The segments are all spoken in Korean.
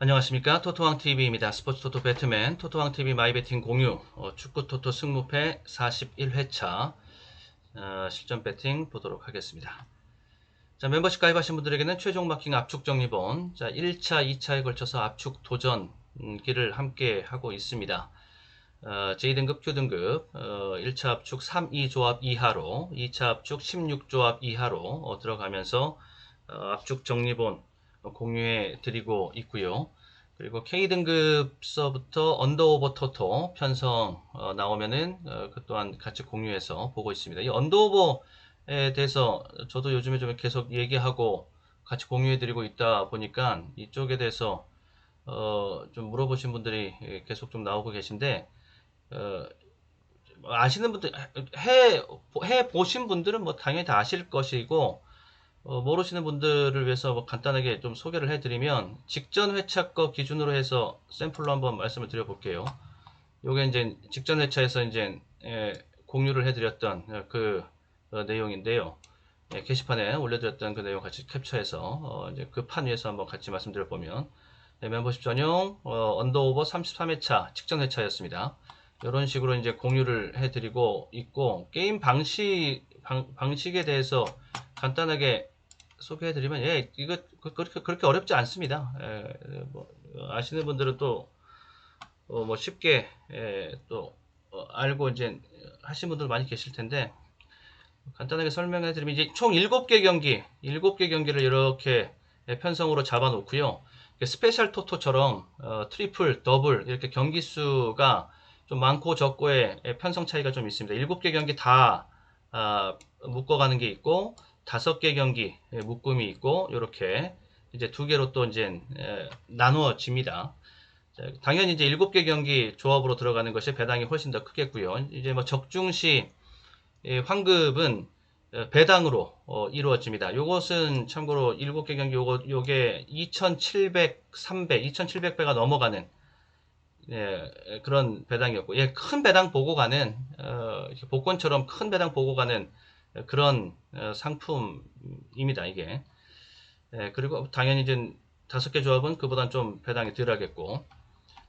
안녕하십니까. 토토왕TV입니다. 스포츠 토토 배트맨, 토토왕TV 마이베팅 공유, 축구 토토 승무패 41회차 실전 배팅 보도록 하겠습니다. 자, 멤버십 가입하신 분들에게는 최종 마킹 압축 정리본, 자, 1차, 2차에 걸쳐서 압축 도전기를 함께 하고 있습니다. J등급, Q등급, 1차 압축 3, 2조합 이하로, 2차 압축 16조합 이하로 들어가면서 압축 정리본 공유해 드리고 있고요. 그리고 K등급서부터 언더오버 토토 편성 나오면은 그 또한 같이 공유해서 보고 있습니다. 이 언더오버에 대해서 저도 요즘에 좀 계속 얘기하고 같이 공유해 드리고 있다 보니까 이쪽에 대해서 좀 물어보신 분들이 계속 좀 나오고 계신데 어, 아시는 분들 해 보신 분들은 뭐 당연히 다 아실 것이고 모르시는 분들을 위해서 뭐 간단하게 좀 소개를 해드리면 직전 회차 거 기준으로 해서 샘플로 한번 말씀을 드려볼게요. 요게 이제 직전 회차에서 이제 공유를 해드렸던 그 내용인데요. 게시판에 올려드렸던 그 내용 같이 캡처해서 이제 그 판 위에서 한번 같이 말씀드려보면 멤버십 전용 언더오버 33회차 직전 회차였습니다. 이런 식으로 이제 공유를 해드리고 있고 게임 방식에 대해서 간단하게 소개해드리면 이거 그렇게 어렵지 않습니다. 뭐, 아시는 분들은 또 뭐 쉽게 또 알고 이제 하신 분들 많이 계실 텐데 간단하게 설명해 드리면 이제 총 7개 경기, 7개 경기를 이렇게 편성으로 잡아 놓고요. 스페셜 토토처럼 트리플, 더블 이렇게 경기 수가 좀 많고 적고의 편성 차이가 좀 있습니다. 7개 경기 다 묶어가는 게 있고 5개 경기 묶음이 있고 이렇게 이제 2개로 또 이제 나누어집니다. 당연히 이제 7개 경기 조합으로 들어가는 것이 배당이 훨씬 더 크겠고요. 이제 뭐 적중시 환급은 배당으로 이루어집니다. 요것은 참고로 7개 경기 요게 2,700, 300, 2,700배가 넘어가는 그런 배당이었고, 큰 배당 보고 가는 복권처럼 큰 배당 보고 가는 그런 상품입니다. 이게. 그리고 당연히 이제 5개 조합은 그보단 좀 배당이 덜 하겠고,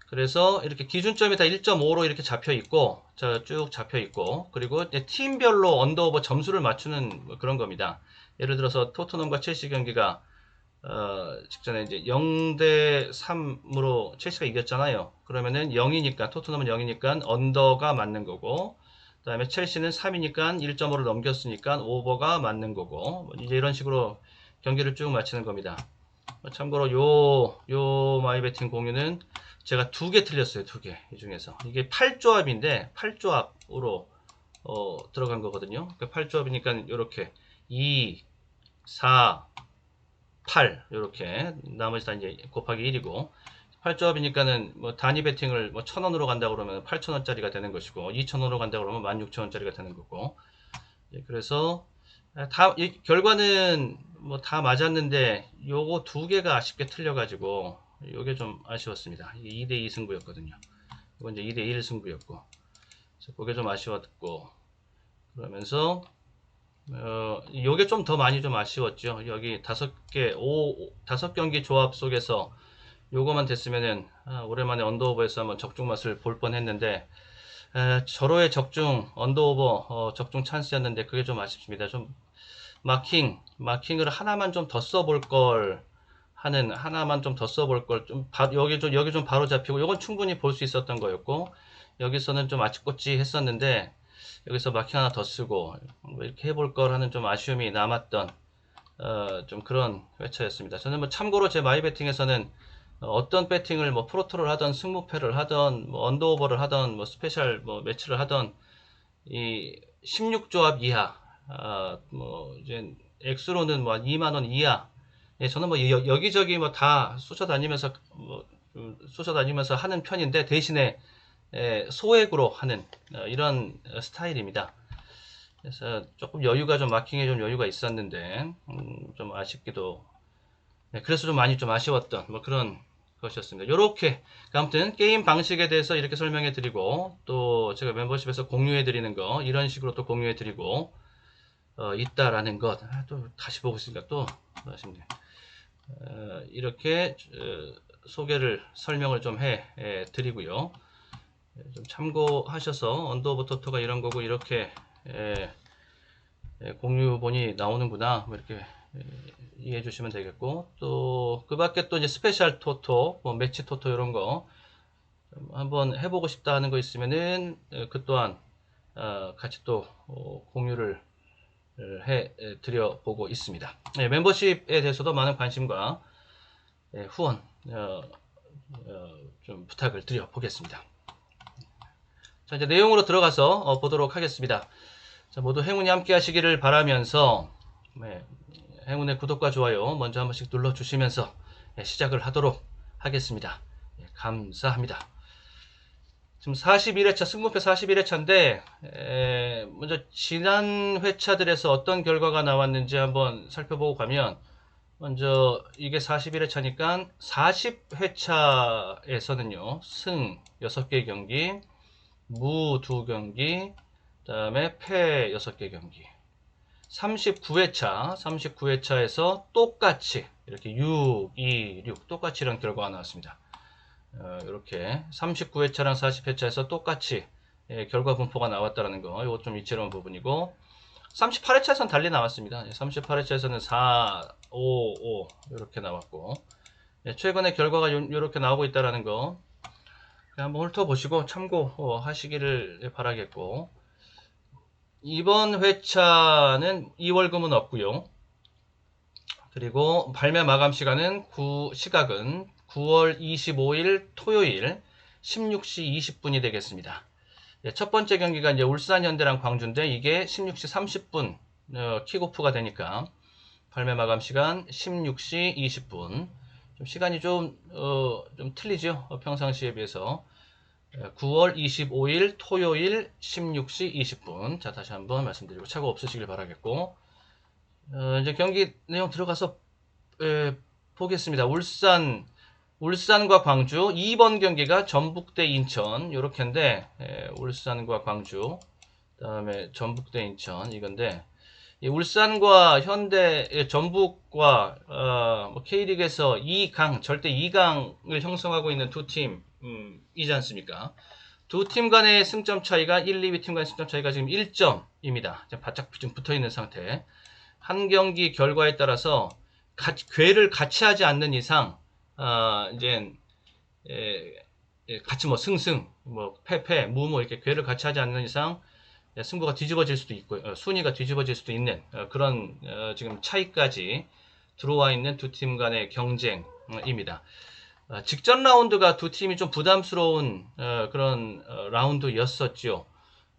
그래서 이렇게 기준점이 다 1.5로 이렇게 잡혀 있고, 쭉 잡혀 있고, 그리고 팀별로 언더오버 점수를 맞추는 뭐 그런 겁니다. 예를 들어서 토트넘과 첼시 경기가 직전에 이제 0대 3으로 첼시가 이겼잖아요. 그러면은 0이니까 토트넘은 0이니까 언더가 맞는 거고, 그다음에 첼시는 3이니까 1.5를 넘겼으니까 오버가 맞는 거고, 뭐 이제 이런 식으로 경기를 쭉 마치는 겁니다. 참고로 요 마이베팅 공유는 제가 2개 틀렸어요. 2개. 이 중에서. 이게 8조합인데 8조합으로 들어간 거거든요. 8조합이니까 이렇게 2, 4, 8 이렇게 나머지 다 이제 곱하기 1이고 8조합이니까는 뭐 단위 베팅을 뭐 1,000원으로 간다 그러면 8,000원짜리가 되는 것이고 2,000원으로 간다 그러면 16,000원짜리가 되는 거고 그래서 결과는 뭐 다 맞았는데 요거 2개가 아쉽게 틀려가지고 요게 좀 아쉬웠습니다. 이게 2대2 승부였거든요. 이건 이제 2대1 승부였고 그래서 그게 좀 아쉬웠고 그러면서 요게 좀 더 많이 좀 아쉬웠죠. 여기 5경기 조합 속에서 요거만 됐으면은 오랜만에 언더오버에서 한번 적중 맛을 볼 뻔했는데 절호의 적중 언더오버 적중 찬스였는데 그게 좀 아쉽습니다. 좀 마킹을 하나만 좀 더 써볼 걸 하나만 좀 더 써볼 걸 여기 좀 바로 잡히고 이건 충분히 볼 수 있었던 거였고 여기서는 좀 아치꼬치 했었는데 여기서 마킹 하나 더 쓰고 뭐 이렇게 해볼 걸 하는 좀 아쉬움이 남았던 좀 그런 회차였습니다. 저는 뭐 참고로 제 마이 배팅에서는 어떤 배팅을 뭐 프로토를 하던 승무패를 하던 뭐 언더오버를 하던 뭐 스페셜 뭐 매치를 하던 이 16조합 이하 뭐 이제 액수로는 뭐 2만 원 이하 저는 뭐 여기저기 뭐 다 쑤셔다니면서 쑤셔다니면서 하는 편인데 대신에 소액으로 하는 이런 스타일입니다. 그래서 조금 여유가 좀 마킹에 좀 여유가 있었는데 좀 아쉽기도 그래서 좀 많이 좀 아쉬웠던 뭐 그런 것이었습니다. 요렇게 아무튼 게임 방식에 대해서 이렇게 설명해 드리고 또 제가 멤버십에서 공유해 드리는 거 이런 식으로 또 공유해 드리고 있다라는 것 또 다시 보고 있으니까 또 아쉽네요. 이렇게 설명을 좀 해 드리고요. 좀 참고하셔서 언더 오브 토토가 이런 거고 이렇게 공유본이 나오는구나 뭐 이렇게 이해해 주시면 되겠고, 또 그 밖에 또 이제 스페셜 토토, 뭐 매치 토토 이런 거 한번 해보고 싶다 하는 거 있으면은 그 또한 같이 또 공유를 해 드려 보고 있습니다. 멤버십에 대해서도 많은 관심과 후원 좀 부탁을 드려 보겠습니다. 자, 이제 내용으로 들어가서 보도록 하겠습니다. 자, 모두 행운이 함께 하시기를 바라면서 행운의 구독과 좋아요 먼저 한 번씩 눌러주시면서 시작을 하도록 하겠습니다. 감사합니다. 지금 41회차, 승무패 41회차인데 먼저 지난 회차들에서 어떤 결과가 나왔는지 한번 살펴보고 가면, 먼저 이게 41회차니까 40회차에서는요 승 6개 경기, 무 2경기, 그 다음에 패 6개 경기. 39회차에서 똑같이 이렇게 6, 2, 6 똑같이 이런 결과가 나왔습니다. 이렇게 39회차랑 40회차에서 똑같이 결과 분포가 나왔다는 거, 이거 좀 이채로운 부분이고, 38회차에서는 달리 나왔습니다. 38회차에서는 4, 5, 5 이렇게 나왔고, 최근에 결과가 이렇게 나오고 있다는 거 한번 훑어보시고 참고하시기를 바라겠고, 이번 회차는 2월금은 없고요. 그리고 발매 마감 시각은 9월 25일 토요일 16시 20분이 되겠습니다. 첫 번째 경기가 이제 울산현대랑 광주인데 이게 16시 30분 킥오프가 되니까 발매 마감 시간 16시 20분. 좀 시간이 좀 틀리죠. 평상시에 비해서. 9월 25일 토요일 16시 20분. 자, 다시 한번 말씀드리고 착오 없으시길 바라겠고, 이제 경기 내용 들어가서 보겠습니다. 울산과 광주 2번 경기가 전북 대 인천 요렇게인데, 울산과 광주, 그 다음에 전북 대 인천 이건데, 울산과 현대, 전북과 K리그에서 2강, 절대 2강을 형성하고 있는 두 팀이지 않습니까? 두 팀 간의 승점 차이가 1, 2위 팀 간의 승점 차이가 지금 1점입니다. 바짝 좀 붙어 있는 상태. 한 경기 결과에 따라서 궤를 같이 하지 않는 이상 이제 같이 뭐 승승, 뭐 패패, 무 이렇게 궤를 같이 하지 않는 이상 승부가 뒤집어질 수도 있고 순위가 뒤집어질 수도 있는 그런 지금 차이까지 들어와 있는 두 팀 간의 경쟁입니다. 직전 라운드가 두 팀이 좀 부담스러운 그런 라운드였었죠.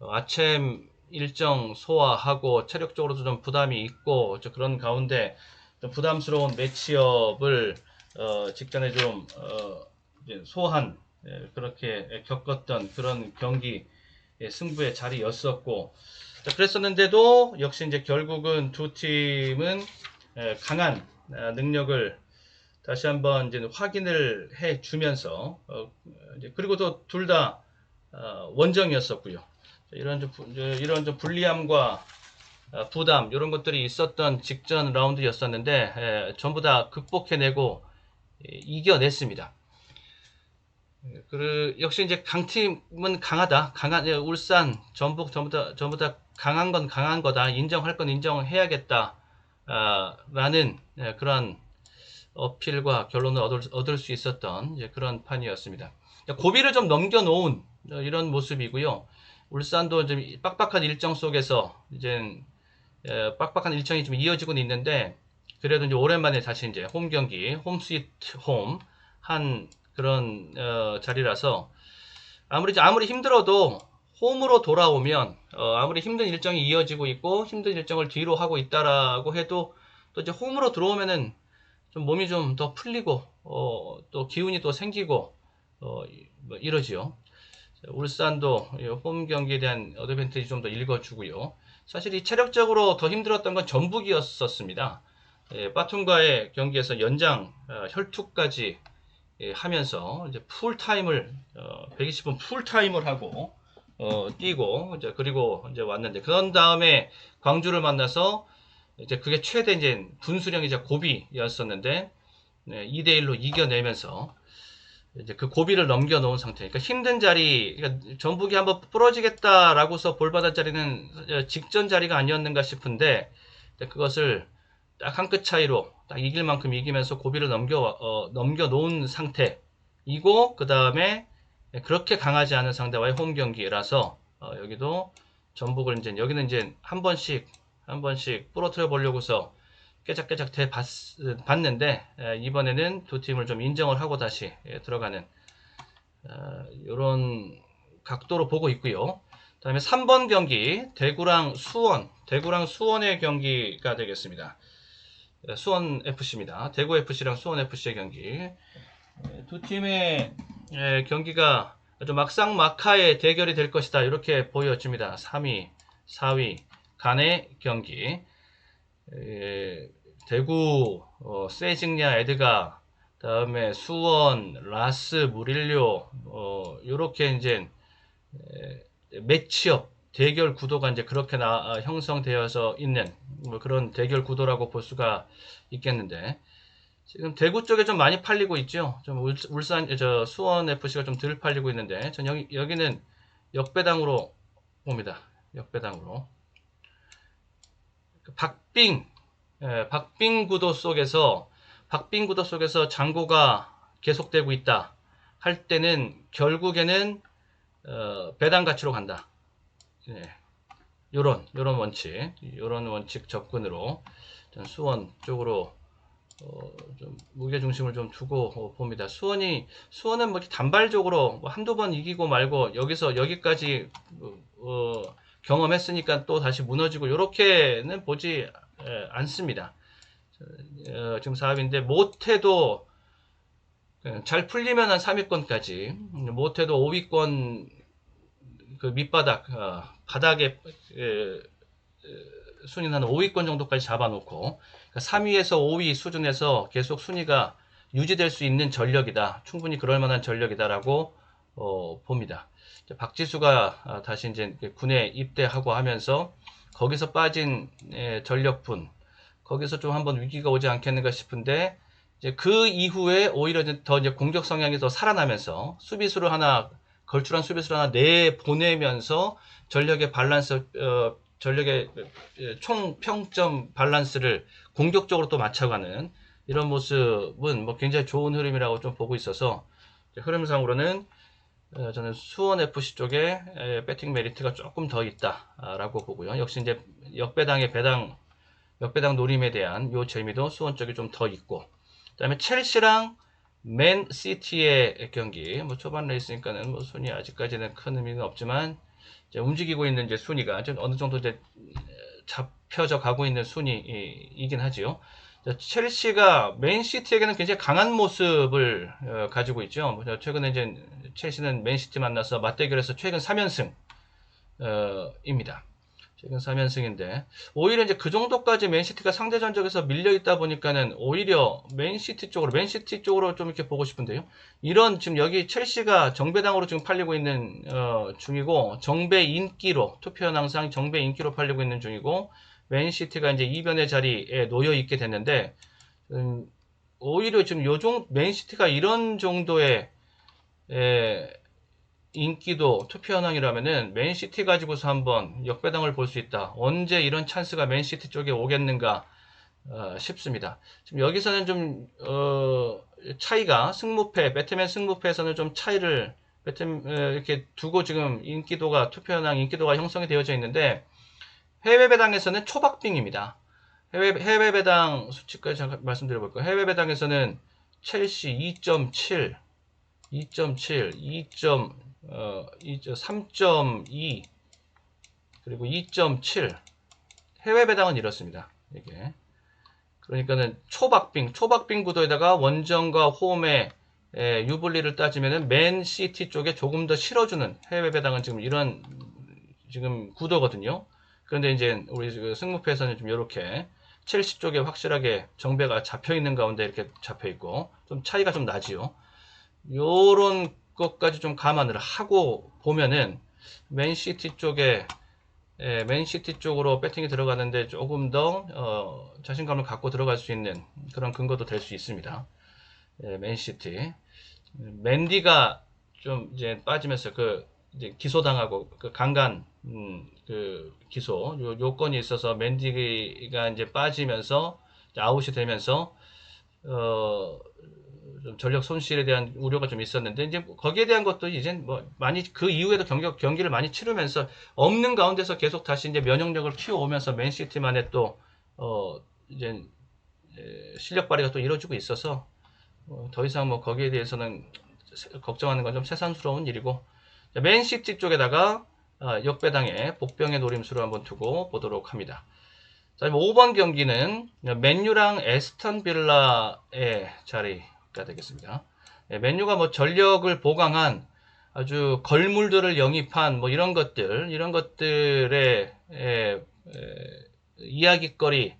아침 일정 소화하고 체력적으로도 좀 부담이 있고 그런 가운데 좀 부담스러운 매치업을 직전에 좀 소한 그렇게 겪었던 그런 경기 승부의 자리였었고, 그랬었는데도 역시 이제 결국은 두 팀은 강한 능력을 다시 한번 이제 확인을 해 주면서 그리고 또 둘 다 원정이었었고요. 이런 좀 불리함과 부담 이런 것들이 있었던 직전 라운드였었는데 전부 다 극복해내고 이겨냈습니다. 역시 이제 강팀은 강하다. 울산, 전북 전부 다 강한 건 강한 거다. 인정할 건 인정해야겠다. 라는 그런 어필과 결론을 얻을 수 있었던 그런 판이었습니다. 고비를 좀 넘겨놓은 이런 모습이고요. 울산도 좀 빡빡한 일정 속에서 이제 빡빡한 일정이 좀 이어지고 있는데, 그래도 이제 오랜만에 다시 이제 홈 경기, 홈 스위트 홈 한 그런 자리라서 아무리 힘들어도 홈으로 돌아오면 아무리 힘든 일정이 이어지고 있고 힘든 일정을 뒤로 하고 있다라고 해도 또 이제 홈으로 들어오면은 좀 몸이 좀 더 풀리고 또 기운이 또 생기고 뭐 이러지요. 울산도 홈 경기에 대한 어드밴티지 좀 더 읽어주고요. 사실 이 체력적으로 더 힘들었던 건 전북이었었습니다. 빠툼과의 경기에서 연장 혈투까지 하면서 이제 풀타임을 120분 풀타임을 하고 뛰고 그리고 이제 왔는데, 그런 다음에 광주를 만나서 이제 그게 최대 이제 분수령이자 고비였었는데 2대1로 이겨내면서 이제 그 고비를 넘겨놓은 상태니까 힘든 자리, 그러니까 전북이 한번 부러지겠다라고서 볼받은 자리는 직전 자리가 아니었는가 싶은데 그것을 딱 한 끗 차이로 딱 이길 만큼 이기면서 고비를 넘겨놓은 상태이고 그 다음에 그렇게 강하지 않은 상대와의 홈 경기라서 여기도 전북을 이제 여기는 이제 한 번씩 부러뜨려 보려고서 깨작깨작 봤는데 이번에는 두 팀을 좀 인정을 하고 다시 들어가는 이런 각도로 보고 있고요. 그 다음에 3번 경기 대구랑 수원의 경기가 되겠습니다. 수원 FC입니다. 대구 FC랑 수원 FC의 경기. 두 팀의 경기가 아주 막상막하의 대결이 될 것이다. 이렇게 보여집니다. 3위, 4위 간의 경기. 대구, 세징야, 에드가, 다음에 수원, 라스, 무릴료, 요렇게 이제 매치업 대결 구도가 이제 그렇게 형성되어서 있는 뭐 그런 대결 구도라고 볼 수가 있겠는데 지금 대구 쪽에 좀 많이 팔리고 있죠. 좀 수원 FC가 좀 덜 팔리고 있는데 전 여기는 역배당으로 봅니다. 역배당으로. 박빙 구도 속에서 장고가 계속되고 있다 할 때는 결국에는 배당 가치로 간다. 네. 요런 원칙 접근으로 수원 쪽으로 좀 무게 중심을 좀 두고 봅니다. 수원은 뭐 단발적으로 뭐 한두 번 이기고 말고 여기서 여기까지 경험했으니까 또 다시 무너지고 이렇게는 보지 않습니다. 지금 4위인데 못해도 잘 풀리면 한 3위권까지, 못해도 5위권 그 밑바닥 바닥에 순위는 한 5위권 정도까지 잡아놓고 3위에서 5위 수준에서 계속 순위가 유지될 수 있는 전력이다. 충분히 그럴 만한 전력이다라고 봅니다. 박지수가 다시 이제 군에 입대하고 하면서 거기서 빠진 전력분 거기서 좀 한번 위기가 오지 않겠는가 싶은데 이제 그 이후에 오히려 더 이제 공격 성향이 더 살아나면서 걸출한 수비수를 하나 내보내면서 전력의 밸런스 전력의 총 평점 밸런스를 공격적으로 또 맞춰가는 이런 모습은 뭐 굉장히 좋은 흐름이라고 좀 보고 있어서 흐름상으로는 저는 수원 FC 쪽에 배팅 메리트가 조금 더 있다라고 보고요. 역시 이제 역배당 노림에 대한 요 재미도 수원 쪽이 좀 더 있고, 그다음에 첼시랑 맨시티의 경기, 뭐 초반 레이스니까는 뭐 순위 아직까지는 큰 의미는 없지만 이제 움직이고 있는 이제 순위가 좀 어느 정도 이제 잡혀져 가고 있는 순위이긴 하지요. 첼시가 맨시티에게는 굉장히 강한 모습을 가지고 있죠. 최근에 이제 첼시는 맨시티 만나서 맞대결에서 최근 3연승입니다. 최근 3연승인데 오히려 이제 그 정도까지 맨시티가 상대 전적에서 밀려 있다 보니까는 오히려 맨시티 쪽으로 좀 이렇게 보고 싶은데요. 이런 지금 여기 첼시가 정배당으로 지금 팔리고 있는 중이고 정배 인기로 투표는 항상 정배 인기로 팔리고 있는 중이고 맨시티가 이제 이변의 자리에 놓여 있게 됐는데 오히려 지금 맨시티가 이런 정도의 인기도 투표 현황이라면은 맨시티 가지고서 한번 역배당을 볼 수 있다. 언제 이런 찬스가 맨시티 쪽에 오겠는가 싶습니다. 지금 여기서는 좀 차이가 배트맨 승무패에서는 좀 차이를 이렇게 두고 지금 투표 현황 인기도가 형성이 되어져 있는데 해외 배당에서는 초박빙입니다. 해외 배당 수치까지 잠깐 말씀드려볼까요? 해외 배당에서는 첼시 2.7, 3.2 그리고 2.7 해외 배당은 이렇습니다. 이게 그러니까는 초박빙 구도에다가 원정과 홈의 유불리를 따지면은 맨시티 쪽에 조금 더 실어주는 해외 배당은 지금 이런 지금 구도거든요. 그런데 이제 우리 승무패에서는 좀 이렇게 첼시 쪽에 확실하게 정배가 잡혀 있는 가운데 이렇게 잡혀 있고 좀 차이가 좀 나지요. 요런 것까지 좀 감안을 하고 보면은 맨시티 쪽으로 배팅이 들어가는데 조금 더 자신감을 갖고 들어갈 수 있는 그런 근거도 될 수 있습니다. 맨시티. 맨디가 좀 이제 빠지면서 이제 기소당하고 그 강간 그 기소 요건이 있어서 맨디가 이제 빠지면서 이제 아웃이 되면서 좀 전력 손실에 대한 우려가 좀 있었는데 이제 거기에 대한 것도 이제 뭐 많이 그 이후에도 경기를 많이 치르면서 없는 가운데서 계속 다시 이제 면역력을 키워오면서 맨시티만의 또 이제 실력 발휘가 또 이루어지고 있어서 더 이상 뭐 거기에 대해서는 걱정하는 건 좀 새삼스러운 일이고 맨시티 쪽에다가 역배당의 복병의 노림수를 한번 두고 보도록 합니다. 자, 5번 경기는 맨유랑 에스턴 빌라의 자리가 되겠습니다. 맨유가 뭐 전력을 보강한 아주 걸물들을 영입한 뭐 이런 것들의 이야기거리,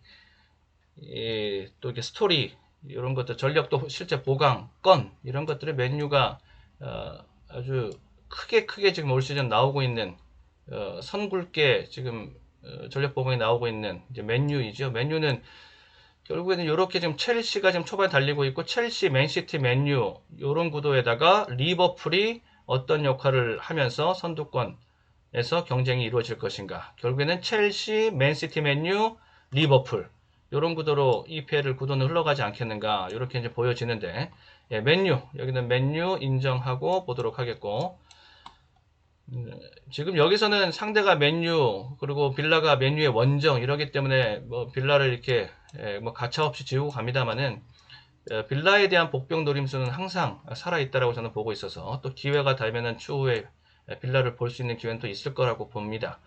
또 이렇게 스토리 이런 것들 전력도 실제 보강 건 이런 것들을 맨유가 아주 크게 지금 올 시즌 나오고 있는 선굵게 지금 전력 보강이 나오고 있는 이제 맨유이죠. 맨유는 결국에는 이렇게 지금 첼시가 지금 초반에 달리고 있고 첼시, 맨시티, 맨유 이런 구도에다가 리버풀이 어떤 역할을 하면서 선두권에서 경쟁이 이루어질 것인가. 결국에는 첼시, 맨시티, 맨유, 리버풀 이런 구도로 EPL을 구도는 흘러가지 않겠는가 이렇게 이제 보여지는데 예, 맨유 여기는 맨유 인정하고 보도록 하겠고 지금 여기서는 상대가 맨유 그리고 빌라가 맨유의 원정 이러기 때문에 뭐 빌라를 이렇게 뭐 가차없이 지우고 갑니다만은 빌라에 대한 복병 노림수는 항상 살아 있다라고 저는 보고 있어서 또 기회가 되면은 추후에 빌라를 볼 수 있는 기회는 또 있을 거라고 봅니다.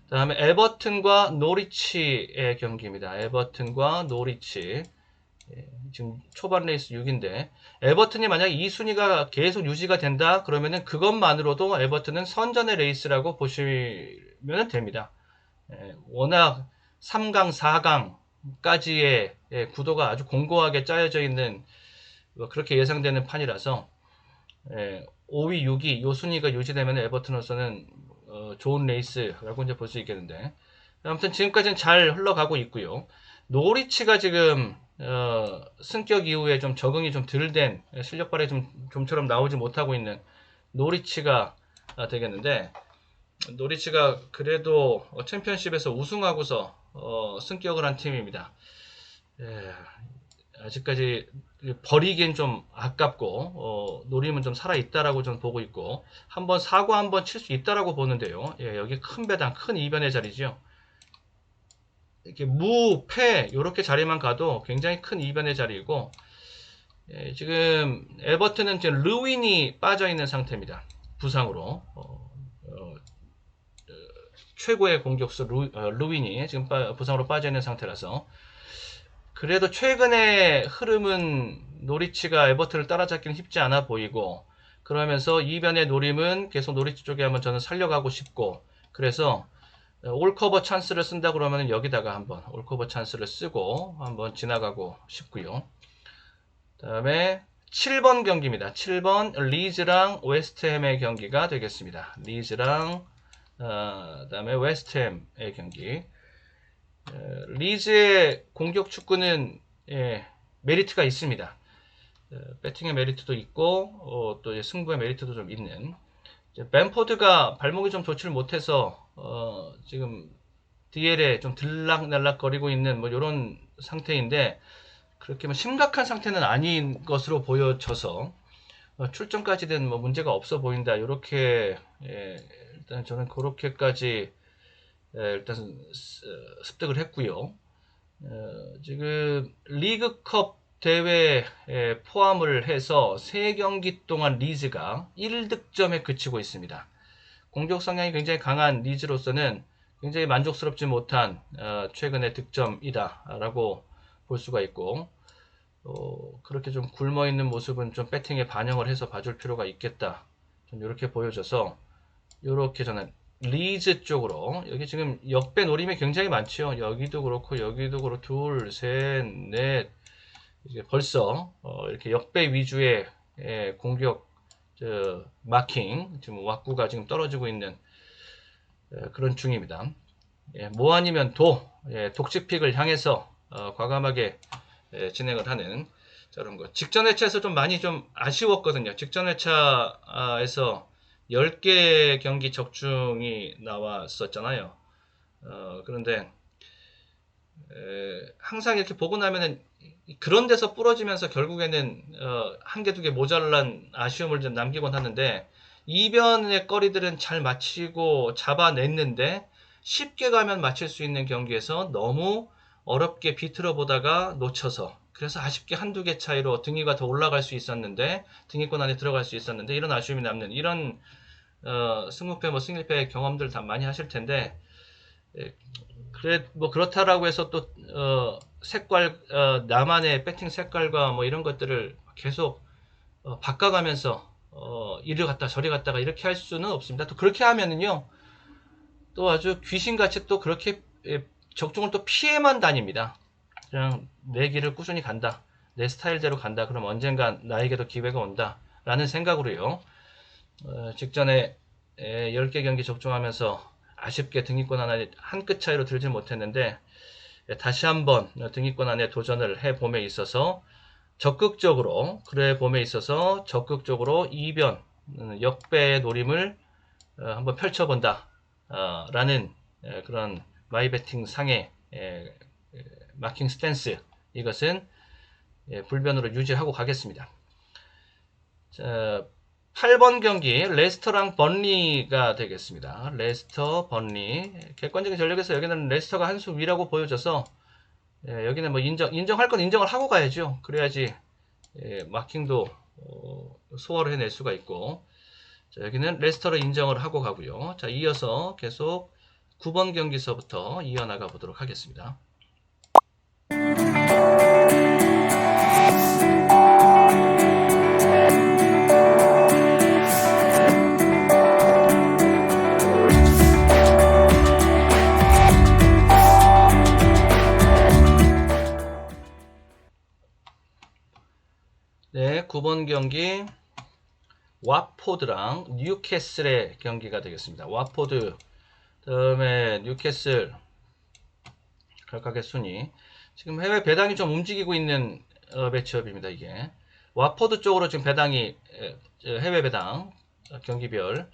다음에 에버튼과 노리치의 경기입니다. 에버튼과 노리치. 지금 초반 레이스 6인데 에버튼이 만약 이 순위가 계속 유지가 된다 그러면은 그것만으로도 에버튼은 선전의 레이스라고 보시면 됩니다. 워낙 3강, 4강까지의 구도가 아주 공고하게 짜여져 있는 그렇게 예상되는 판이라서 5위, 6위 요 순위가 유지되면 에버튼으로서는 좋은 레이스라고 이제 볼 수 있겠는데 아무튼 지금까지는 잘 흘러가고 있고요. 노리치가 지금 승격 이후에 좀 적응이 좀 덜 된 실력 발휘 좀처럼 나오지 못하고 있는 노리치가 되겠는데 노리치가 그래도 챔피언십에서 우승하고서 승격을 한 팀입니다. 아직까지 버리기엔 좀 아깝고 노림은 좀 살아있다라고 저는 보고 있고 한번 사고 한번 칠 수 있다라고 보는데요. 여기 큰 배당 큰 이변의 자리죠. 이렇게 무, 패 이렇게 자리만 가도 굉장히 큰 이변의 자리이고 지금 에버튼은 지금 르윈이 빠져있는 상태입니다. 부상으로 최고의 공격수 르윈이 지금 부상으로 빠져있는 상태라서 그래도 최근의 흐름은 노리치가 에버튼을 따라잡기는 쉽지 않아 보이고 그러면서 이변의 노림은 계속 노리치 쪽에 한번 저는 살려가고 싶고 그래서 올커버 찬스를 쓴다 그러면 여기다가 한번 올커버 찬스를 쓰고 한번 지나가고 싶고요. 다음에 7번 경기입니다. 7번 리즈랑 웨스트햄의 경기가 되겠습니다. 리즈랑 다음에 웨스트햄의 경기. 리즈의 공격 축구는 메리트가 있습니다. 배팅의 메리트도 있고 또 승부의 메리트도 좀 있는 벤포드가 발목이 좀 좋지를 못해서 지금 DL에 좀 들락날락거리고 있는 뭐 이런 상태인데 그렇게 뭐 심각한 상태는 아닌 것으로 보여져서 출전까지는 뭐 문제가 없어 보인다. 이렇게 일단 저는 그렇게까지 일단 습득을 했고요. 지금 리그컵 대회에 포함을 해서 3경기 동안 리즈가 1득점에 그치고 있습니다. 공격 성향이 굉장히 강한 리즈로서는 굉장히 만족스럽지 못한 최근의 득점이다 라고 볼 수가 있고 그렇게 좀 굶어있는 모습은 좀 배팅에 반영을 해서 봐줄 필요가 있겠다 좀 이렇게 보여져서 이렇게 저는 리즈 쪽으로 여기 지금 역배 노림이 굉장히 많죠. 여기도 그렇고 여기도 그렇고 둘, 셋, 넷 이제 벌써 이렇게 역배 위주의 공격 마킹 지금 왁구가 지금 떨어지고 있는 그런 중입니다. 뭐 아니면 독직픽을 향해서 과감하게 진행을 하는 저런 거. 직전 회차에서 좀 많이 좀 아쉬웠거든요. 직전 회차에서 10개 경기 적중이 나왔었잖아요. 그런데 항상 이렇게 보고 나면은 그런 데서 부러지면서 결국에는 한 개, 두 개 모자란 아쉬움을 좀 남기곤 하는데 이변의 거리들은 잘 맞히고 잡아냈는데 쉽게 가면 맞힐 수 있는 경기에서 너무 어렵게 비틀어 보다가 놓쳐서 그래서 아쉽게 한두 개 차이로 등위가 더 올라갈 수 있었는데 등위권 안에 들어갈 수 있었는데 이런 아쉬움이 남는 이런 승무패 뭐 승일패 경험들 다 많이 하실 텐데 그래 뭐 그렇다라고 해서 또 색깔 나만의 배팅 색깔과 뭐 이런 것들을 계속 바꿔가면서 이리 갔다 저리 갔다가 이렇게 할 수는 없습니다. 또 그렇게 하면은요 또 아주 귀신같이 또 그렇게 적중을 또 피해만 다닙니다. 그냥 내 길을 꾸준히 간다. 내 스타일대로 간다. 그럼 언젠간 나에게도 기회가 온다. 라는 생각으로요. 직전에 10개 경기 적중하면서 아쉽게 등위권 안에 한 끗 차이로 들지 못했는데 다시 한번 등위권 안에 도전을 해봄에 있어서 적극적으로 이변 역배의 노림을 한번 펼쳐본다 라는 그런 마이베팅 상의 마킹 스탠스 이것은 불변으로 유지하고 가겠습니다. 자, 8번 경기 레스터랑 번리가 되겠습니다. 레스터, 번리. 객관적인 전력에서 여기는 레스터가 한 수 위라고 보여져서 여기는 뭐 인정할 건 인정을 하고 가야죠. 그래야지 마킹도 소화를 해낼 수가 있고. 자, 여기는 레스터를 인정을 하고 가고요. 자, 이어서 계속 9번 경기서부터 이어나가 보도록 하겠습니다. 네, 9번 경기 와포드랑 뉴캐슬의 경기가 되겠습니다. 와포드 다음에 뉴캐슬 각각의 순위 지금 해외 배당이 좀 움직이고 있는 매치업입니다. 이게 와포드 쪽으로 지금 배당이 해외 배당 경기별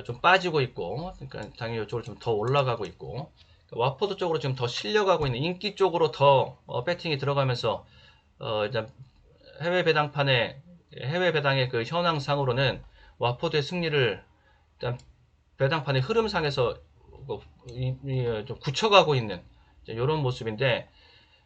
좀 빠지고 있고 그러니까 당연히 이쪽으로 좀 더 올라가고 있고 와포드 쪽으로 지금 더 실려가고 있는 인기 쪽으로 더 배팅이 들어가면서 일단 해외 배당의 그 현황상으로는 와포드의 승리를 일단 배당판의 흐름상에서 좀 굳혀가고 있는 이런 모습인데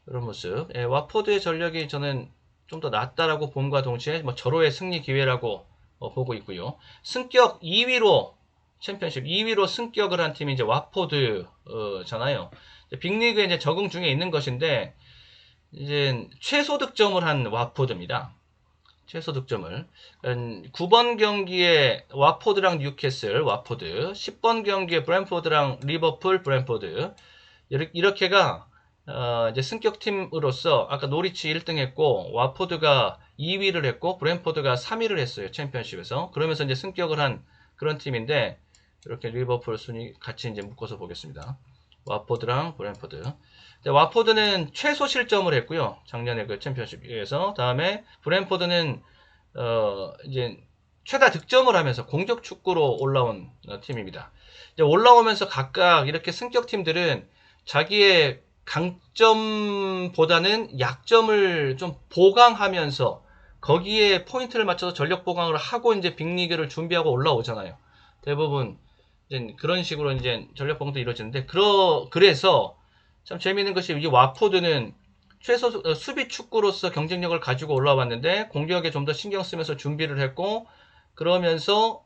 이런 모습. 와포드의 전력이 저는 좀 더 낫다라고 봄과 동시에 뭐 절호의 승리 기회라고 보고 있고요. 승격 2위로 챔피언십 2위로 승격을 한 팀이 이제 와포드잖아요. 빅리그에 이제 적응 중에 있는 것인데 이제 최소 득점을 한 와포드입니다. 최소 득점을 9번 경기에 와포드랑 뉴캐슬 와포드 10번 경기에 브랜포드랑 리버풀 브랜포드 이렇게가 이제 승격팀으로서 아까 노리치 1등 했고 와포드가 2위를 했고 브랜포드가 3위를 했어요. 챔피언십에서. 그러면서 이제 승격을 한 그런 팀인데 이렇게 리버풀 순위 같이 이제 묶어서 보겠습니다. 와포드랑 브랜포드. 와포드는 최소 실점을 했고요. 작년에 그 챔피언십에서. 다음에 브랜포드는 이제 최다 득점을 하면서 공격 축구로 올라온 팀입니다. 이제 올라오면서 각각 이렇게 승격 팀들은 자기의 강점보다는 약점을 좀 보강하면서 거기에 포인트를 맞춰서 전력 보강을 하고 이제 빅리그를 준비하고 올라오잖아요. 대부분 이제 그런 식으로 이제 전력 보강도 이루어지는데 그래서 참 재미있는 것이 이 와포드는 최소 수비 축구로서 경쟁력을 가지고 올라왔는데 공격에 좀 더 신경 쓰면서 준비를 했고 그러면서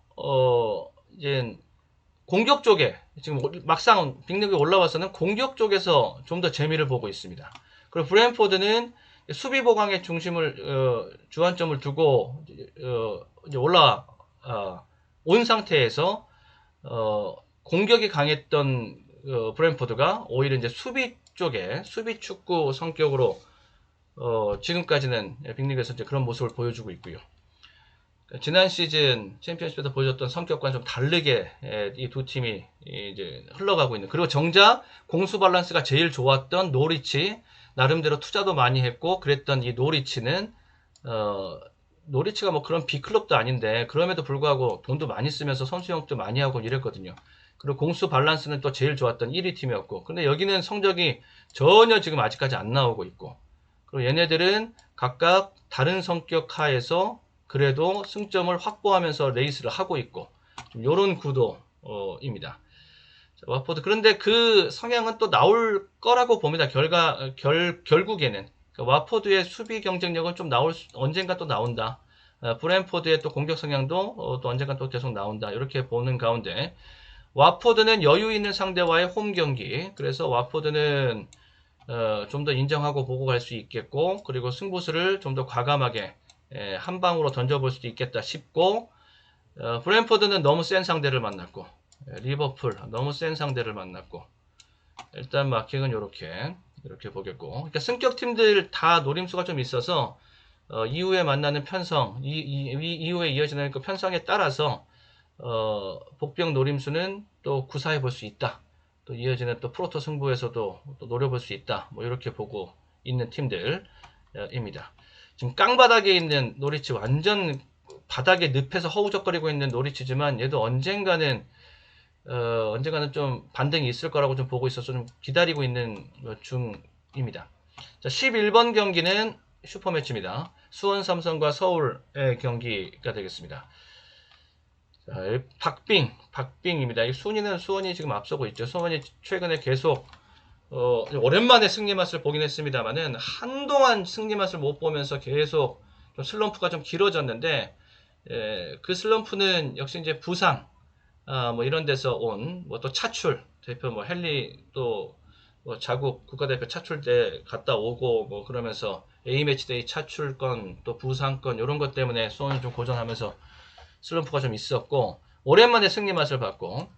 이제 공격 쪽에 지금 막상 빅리그에 올라와서는 공격 쪽에서 좀 더 재미를 보고 있습니다. 그리고 브랜포드는 수비 보강에 중심을 주안점을 두고 이제 온 상태에서 공격이 강했던 브랜포드가 오히려 이제 수비 쪽에 수비 축구 성격으로 지금까지는 빅리그에서 이제 그런 모습을 보여주고 있고요. 지난 시즌 챔피언십에서 보여줬던 성격과는 좀 다르게 이 두 팀이 이제 흘러가고 있는. 그리고 정작 공수 밸런스가 제일 좋았던 노리치 나름대로 투자도 많이 했고 그랬던 이 노리치는 노리치가 뭐 그런 B클럽도 아닌데 그럼에도 불구하고 돈도 많이 쓰면서 선수영도 많이 하고 이랬거든요. 그리고 공수 밸런스는 또 제일 좋았던 1위 팀이었고, 근데 여기는 성적이 전혀 지금 아직까지 안 나오고 있고, 그리고 얘네들은 각각 다른 성격 하에서 그래도 승점을 확보하면서 레이스를 하고 있고, 좀 이런 구도입니다. 와포드. 그런데 그 성향은 또 나올 거라고 봅니다. 결국에는. 그러니까 와포드의 수비 경쟁력은 좀 언젠가 또 나온다. 브랜포드의 또 공격 성향도 또 언젠가 또 계속 나온다. 이렇게 보는 가운데, 와포드는 여유 있는 상대와의 홈 경기. 그래서 와포드는 좀 더 인정하고 보고 갈 수 있겠고, 그리고 승부수를 좀 더 과감하게 한 방으로 던져볼 수도 있겠다 싶고, 브랜포드는 너무 센 상대를 만났고, 리버풀 너무 센 상대를 만났고, 일단 마킹은 이렇게 보겠고, 그러니까 승격 팀들 다 노림수가 좀 있어서 이후에 만나는 편성, 이후에 이어지는 그 편성에 따라서 복병 노림수는 또 구사해 볼 수 있다. 또 이어지는 또 프로토 승부에서도 또 노려볼 수 있다. 뭐 이렇게 보고 있는 팀들입니다. 지금 깡바닥에 있는 노리치, 완전 바닥에 늪에서 허우적거리고 있는 노리치지만 얘도 언젠가는 좀 반등이 있을 거라고 좀 보고 있어서 좀 기다리고 있는 중입니다. 자, 11번 경기는 슈퍼매치입니다. 수원 삼성과 서울의 경기가 되겠습니다. 자, 박빙입니다. 수원이 지금 앞서고 있죠. 수원이 최근에 계속 오랜만에 승리 맛을 보긴 했습니다만은 한동안 승리 맛을 못 보면서 계속 좀 슬럼프가 좀 길어졌는데, 그 슬럼프는 역시 이제 부상, 뭐 이런 데서 온 뭐 또 차출, 대표 뭐 헨리 또 뭐 자국 국가대표 차출 때 갔다 오고 뭐 그러면서 A매치데이 차출건 또 부상건 이런 것 때문에 수원이 좀 고전하면서 슬럼프가 좀 있었고, 오랜만에 승리 맛을 봤고,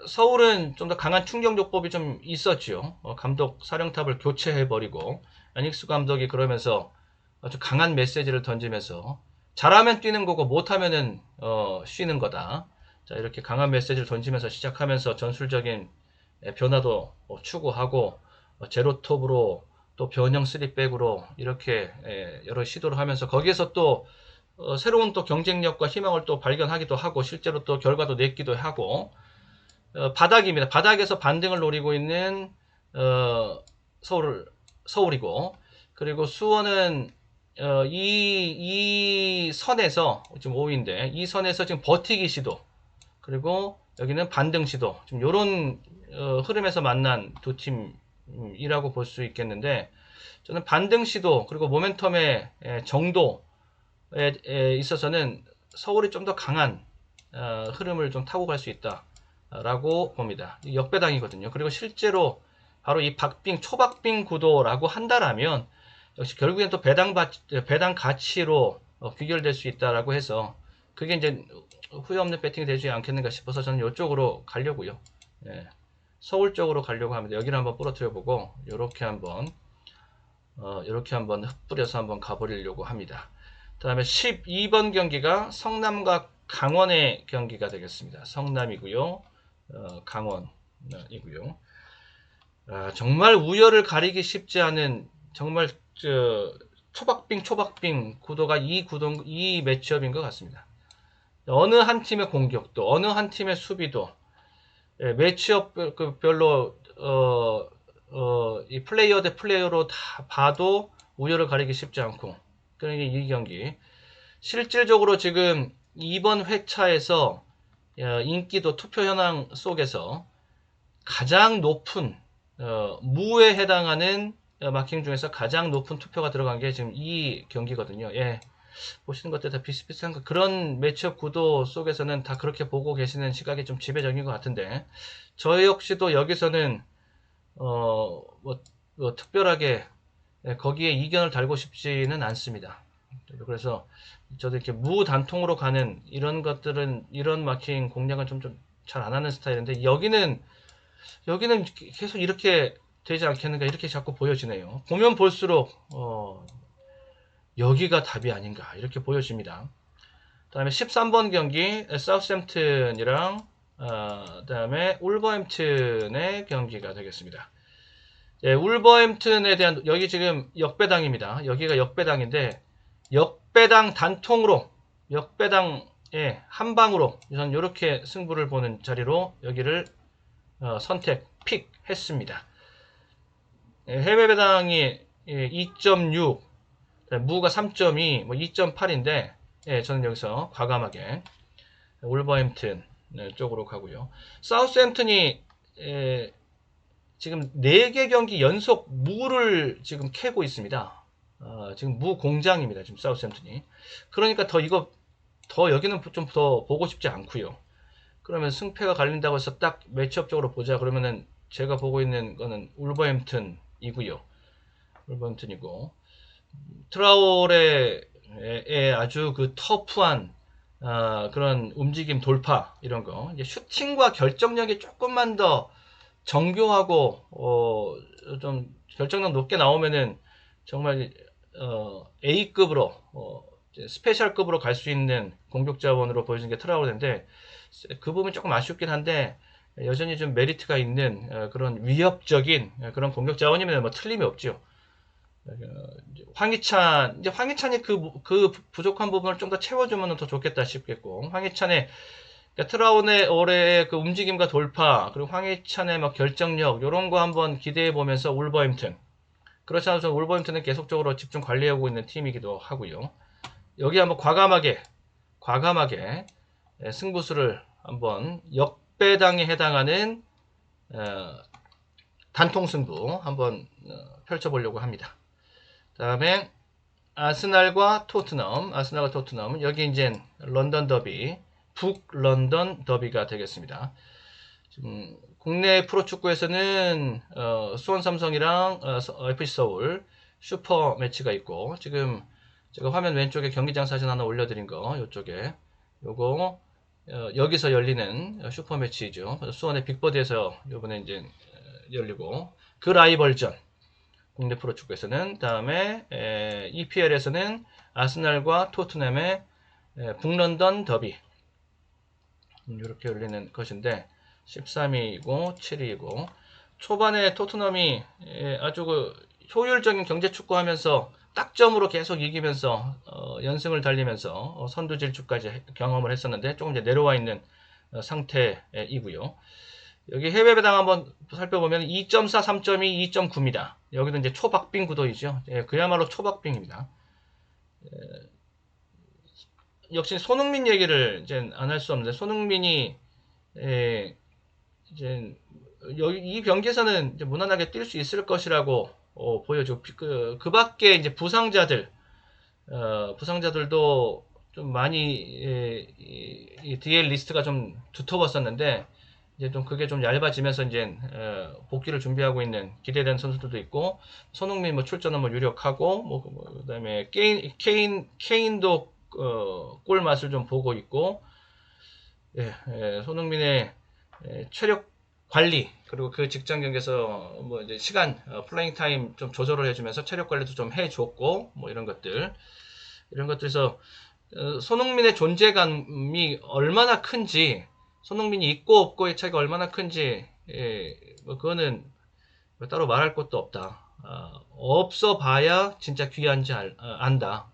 서울은 좀 더 강한 충격요법이 좀 있었죠. 감독 사령탑을 교체해버리고 야닉스 감독이 그러면서 아주 강한 메시지를 던지면서 잘하면 뛰는 거고 못하면은 쉬는 거다. 자, 이렇게 강한 메시지를 던지면서 시작하면서 전술적인 변화도 추구하고, 제로톱으로 또 변형 3백으로 이렇게 여러 시도를 하면서 거기에서 또 새로운 또 경쟁력과 희망을 또 발견하기도 하고 실제로 또 결과도 냈기도 하고, 바닥입니다. 바닥에서 반등을 노리고 있는 서울이고, 그리고 수원은 이 선에서 지금 5위인데 이 선에서 지금 버티기 시도, 그리고 여기는 반등 시도, 지금 이런 흐름에서 만난 두 팀이라고 볼 수 있겠는데, 저는 반등 시도 그리고 모멘텀의 정도에 있어서는 서울이 좀 더 강한 흐름을 좀 타고 갈 수 있다라고 봅니다. 역배당이거든요. 그리고 실제로 바로 이 초박빙 구도라고 한다라면 역시 결국엔 또 배당 가치로 귀결될 수 있다라고 해서 그게 이제 후회 없는 배팅이 되지 않겠는가 싶어서 저는 이쪽으로 가려고요. 서울 쪽으로 가려고 합니다. 여기를 한번 부러뜨려 보고 이렇게 한번 흩뿌려서 한번 가버리려고 합니다. 다음에 12번 경기가 성남과 강원의 경기가 되겠습니다. 성남이고요. 강원이고요. 정말 우열을 가리기 쉽지 않은 정말 초박빙 구도가 이 매치업인 것 같습니다. 어느 한 팀의 공격도 어느 한 팀의 수비도 매치업 별로 이 플레이어 대 플레이어로 다 봐도 우열을 가리기 쉽지 않고, 그러니까 이 경기 실질적으로 지금 이번 회차에서 인기도 투표 현황 속에서 가장 높은 무에 해당하는 마킹 중에서 가장 높은 투표가 들어간 게 지금 이 경기거든요. 보시는 것들 다 비슷비슷한 그런 매치업 구도 속에서는 다 그렇게 보고 계시는 시각이 좀 지배적인 것 같은데, 저 역시도 여기서는 뭐 특별하게 거기에 이견을 달고 싶지는 않습니다. 그래서 저도 이렇게 무단통으로 가는 이런 것들은, 이런 마킹 공략은 좀 잘 안 하는 스타일인데, 여기는 계속 이렇게 되지 않겠는가 이렇게 자꾸 보여지네요. 보면 볼수록 여기가 답이 아닌가 이렇게 보여집니다. 다음에 13번 경기 사우스햄튼이랑 다음에 울버햄튼의 경기가 되겠습니다. 울버햄튼에 대한, 여기 지금 역배당입니다. 여기가 역배당인데 역배당 단통으로 역배당의 한 방으로 우선 이렇게 승부를 보는 자리로 여기를 선택 픽했습니다. 해외 배당이 2.6, 무가 3.2, 뭐 2.8인데 저는 여기서 과감하게 울버햄튼 쪽으로 가고요. 사우스햄튼이 지금 4개 경기 연속 무를 지금 캐고 있습니다. 지금 무 공장입니다. 지금 사우스햄튼이. 그러니까 더 여기는 좀 더 보고 싶지 않고요. 그러면 승패가 갈린다고 해서 딱 매치업적으로 보자 그러면은 제가 보고 있는 거는 울버햄튼이고요. 울버햄튼이고 트라오레의 아주 그 터프한 그런 움직임 돌파 이런 거 이제 슈팅과 결정력이 조금만 더 정교하고 좀 결정력 높게 나오면은 정말 A급으로 스페셜급으로 갈 수 있는 공격 자원으로 보여준 게 트라우레인데 그 부분이 조금 아쉽긴 한데 여전히 좀 메리트가 있는 그런 위협적인 그런 공격 자원이면 뭐 틀림이 없죠. 황희찬이 그 부족한 부분을 좀 더 채워주면 더 좋겠다 싶겠고 황희찬의 그러니까 트라우레의 그 움직임과 돌파 그리고 황희찬의 막 결정력 이런 거 한번 기대해 보면서 울버햄튼 그렇지 않아서 울버햄튼은 계속적으로 집중 관리하고 있는 팀이기도 하고요. 여기 한번 과감하게 승부수를 한번 역배당에 해당하는 단통 승부 한번 펼쳐보려고 합니다. 다음에 아스날과 토트넘 여기 이제 런던 더비 북런던 더비가 되겠습니다. 지금 국내 프로축구에서는 수원 삼성이랑 FC 서울 슈퍼 매치가 있고 지금 제가 화면 왼쪽에 경기장 사진 하나 올려드린 거 이쪽에 요거 여기서 열리는 슈퍼 매치죠. 수원의 빅버드에서 요번에 이제 열리고 그 라이벌전 국내 프로축구에서는 다음에 EPL에서는 아스날과 토트넘의 북런던 더비 이렇게 열리는 것인데 13위이고 7위이고 초반에 토트넘이 아주 그 효율적인 경제 축구하면서 딱점으로 계속 이기면서 연승을 달리면서 선두 질주까지 경험을 했었는데 조금 이제 내려와 있는 상태이고요. 여기 해외 배당 한번 살펴보면 2.4, 3.2, 2.9입니다. 여기도 이제 초박빙 구도이죠. 그야말로 초박빙입니다. 역시 손흥민 얘기를 이제 안 할 수 없는데 손흥민이 이제 이 경기에서는 이제 무난하게 뛸 수 있을 것이라고 보여지고 그 밖에 이제 부상자들도 좀 많이 이 DL 리스트가 좀 두터웠었는데 이제 좀 그게 좀 얇아지면서 이제 복귀를 준비하고 있는 기대되는 선수들도 있고 손흥민 뭐 출전은 뭐 유력하고 그다음에 케인도 골 맛을 좀 보고 있고 손흥민의 체력 관리 그리고 그 직전 경기에서 뭐 이제 시간 플레잉 타임 좀 조절을 해주면서 체력 관리도 좀 해줬고 뭐 이런 것들에서 손흥민의 존재감이 얼마나 큰지 손흥민이 있고 없고의 차이가 얼마나 큰지 뭐 그거는 뭐 따로 말할 것도 없다. 없어 봐야 진짜 귀한지 안다.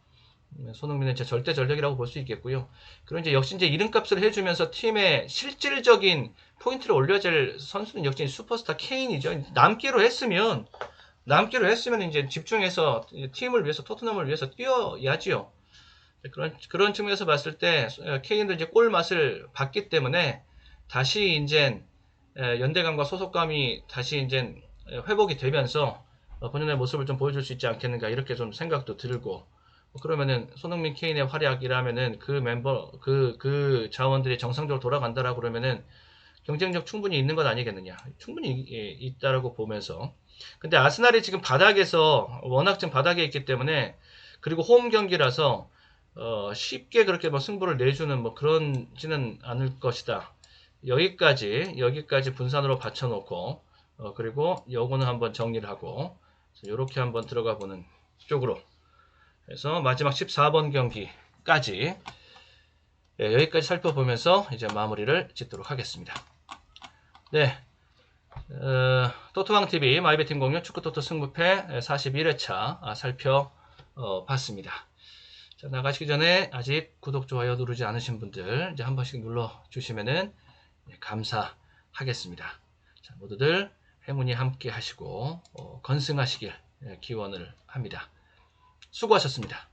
손흥민은 제 절대 전력이라고 볼 수 있겠고요. 그리고 이제 역시 이제 이름값을 해주면서 팀의 실질적인 포인트를 올려야 될 선수는 역시 슈퍼스타 케인이죠. 남기로 했으면 이제 집중해서 팀을 위해서 토트넘을 위해서 뛰어야지요. 그런 측면에서 봤을 때 케인도 이제 골 맛을 봤기 때문에 다시 이제 연대감과 소속감이 다시 이제 회복이 되면서 본연의 모습을 좀 보여줄 수 있지 않겠는가 이렇게 좀 생각도 들고 그러면은 손흥민 케인의 활약이라면은 그 자원들이 정상적으로 돌아간다라고 그러면은 경쟁력 충분히 있는 것 아니겠느냐 충분히 있다라고 보면서 근데 아스날이 지금 워낙 지금 바닥에 있기 때문에 그리고 홈 경기라서 쉽게 그렇게 뭐 승부를 내주는 뭐 그런지는 않을 것이다. 여기까지 분산으로 받쳐놓고 그리고 요거는 한번 정리를 하고 이렇게 한번 들어가 보는 쪽으로 해서 마지막 14번 경기까지 여기까지 살펴보면서 이제 마무리를 짓도록 하겠습니다. 네, 토트왕TV 마이베팅 공유 축구토토 승부패 41회차 살펴봤습니다. 자, 나가시기 전에 아직 구독, 좋아요 누르지 않으신 분들 이제 한 번씩 눌러 주시면은 감사하겠습니다. 자, 모두들 행운이 함께 하시고 건승하시길 기원을 합니다. 수고하셨습니다.